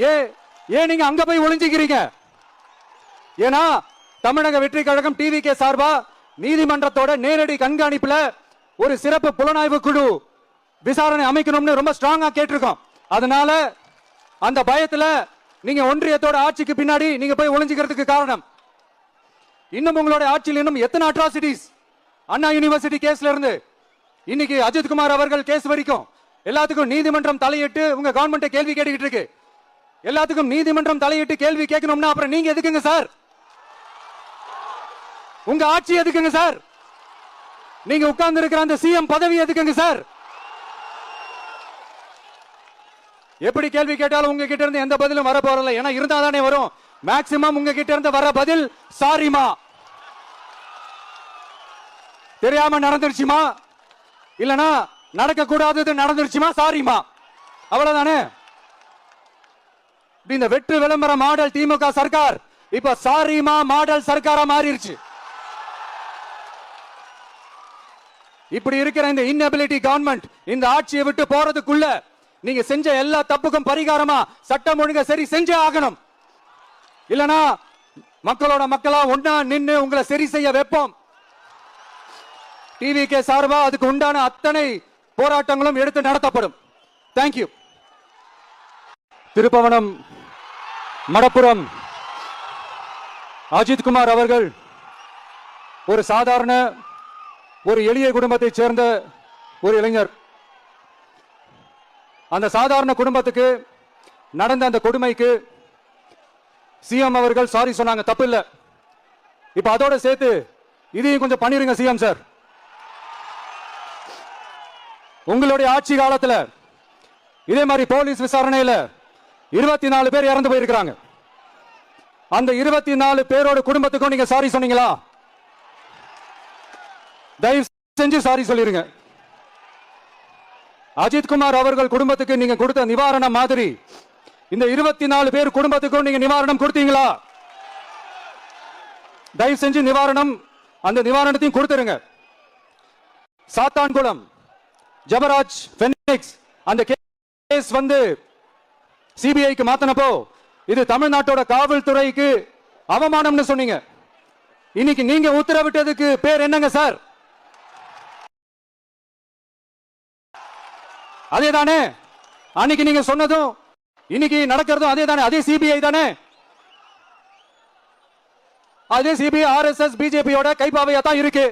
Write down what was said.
ஏன் நீங்க அங்க போய் ஒளிஞ்சுக்கிறீங்க? ஏன்னா தமிழக வெற்றி கழகம் டிவிகே சார்பா நீதிமன்றத்தோட நேரடி கண்காணிப்புல ஒரு சிறப்பு புலனாய்வு குழு விசாரணை அமைக்கணும்னு ரொம்ப ஸ்ட்ராங்கா கேட்டிருக்கோம். அதனால அந்த பயத்துல நீங்க ஒன்றியத்தோட ஆட்சிக்கு பின்னாடி நீங்க போய் ஒளிஞ்சுக்கிறதுக்கு காரணம், இன்னும் உங்களோட ஆட்சியில் இன்னும் எத்தனை அட்ராசிட்டிஸ், அண்ணா யூனிவர்சிட்டி கேஸ்ல இருந்து இன்னைக்கு அஜித் குமார் அவர்கள் கேஸ் வரைக்கும் எல்லாத்துக்கும் நீதிமன்றம் தலையிட்டு உங்க கவர்மெண்ட் கேள்வி கேட்டுக்கிட்டு இருக்கு. எல்லாத்துக்கும் நீதிமன்றம் தலையிட்டு கேள்வி கேட்கணும்னா அப்புறம் நீங்க எதுக்குங்க சார்? உங்க ஆட்சி எதுக்குங்க சார்? நீங்க உட்கார்ந்து இருக்கிற அந்த சிஎம் பதவி எதுக்குங்க சார்? எப்படி கேள்வி கேட்டாலும் உங்க கிட்ட இருந்து எந்த பதிலும் வர போறல. ஏன்னா இருந்தா தானே வரும். மேக்சிமம் உங்க கிட்ட இருந்து வர பதில் சாரிமா, தெரியாம நடந்துருச்சுமா, இல்லனா நடக்க கூடாதது நடந்துருச்சுமா, சாரிமா, அவ்வளவுதானே. இந்த வெற்றி விளம்பர மாடல் திமுக சர்க்கார் இப்ப சாரிமா மாடல் சர்க்காரா மாறிடுச்சு. இப்படி இருக்கிற இந்த இன்எபிலிட்டி கவர்மெண்ட் இந்த ஆட்சியை விட்டு போறதுக்குள்ள நீங்க செஞ்ச எல்லா தப்புக்கும் பரிகாரமா சட்டம் ஒழுங்க சரி செஞ்சே ஆகணும். இல்லனா மக்களோட மக்களா ஒன்னா நின்னு உங்களை சரி செய்ய வைப்போம். டிவிகே சார்பா அதுக்கு உண்டான அத்தனை போராட்டங்களும் எடுத்து நடத்தப்படும். தேங்க்யூ. திருப்பவனம் மடப்புரம் அஜித் குமார் அவர்கள் ஒரு சாதாரண ஒரு எளிய குடும்பத்தைச் சேர்ந்த ஒரு இளைஞர். அந்த சாதாரண குடும்பத்துக்கு நடந்த அந்த கொடுமைக்கு சிஎம் அவர்கள் சாரி சொன்னாங்க, தப்பு இல்ல. இப்ப அதோட சேர்த்து இதையும் கொஞ்சம் பண்ணிருங்க சிஎம் சார். உங்களுடைய ஆட்சி காலத்துல இதே மாதிரி போலீஸ் விசாரணையில 24 பேர் இறந்து போயிருக்கிறாங்க. அந்த 24 பேரோட குடும்பத்துக்கும் நீங்க சாரி சொன்னீங்களா? தயவு செஞ்சு சாரி சொல்லிருங்க. அஜித் குமார் அவர்கள் குடும்பத்துக்கு நீங்க கொடுத்த நிவாரணம் மாதிரி இந்த 24 பேர் குடும்பத்துக்கும் நீங்க நிவாரணம் கொடுத்தீங்களா? தயவு செஞ்சு நிவாரணம், அந்த நிவாரணத்தையும் கொடுத்துருங்க. சாத்தான்குளம் ஜபராஜ் பெனிக்ஸ் அந்த கேஸ் வந்து சிபிஐக்கு மாத்தினப்போ இது தமிழ்நாட்டோட காவல்துறைக்கு அவமானம்னு சொன்னீங்க. இன்னைக்கு நீங்க உத்தரவிட்டதுக்கு பேர் என்னங்க சார்? அதே தானே அன்னைக்கு நீங்க சொன்னதும் இன்னைக்கு நடக்கிறதும் அதே தானே? அதே சிபிஐ தானே? அதே சிபிஐ ஆர்எஸ்எஸ் பிஜேபியோட கைப்பாவையா தான் இருக்கு.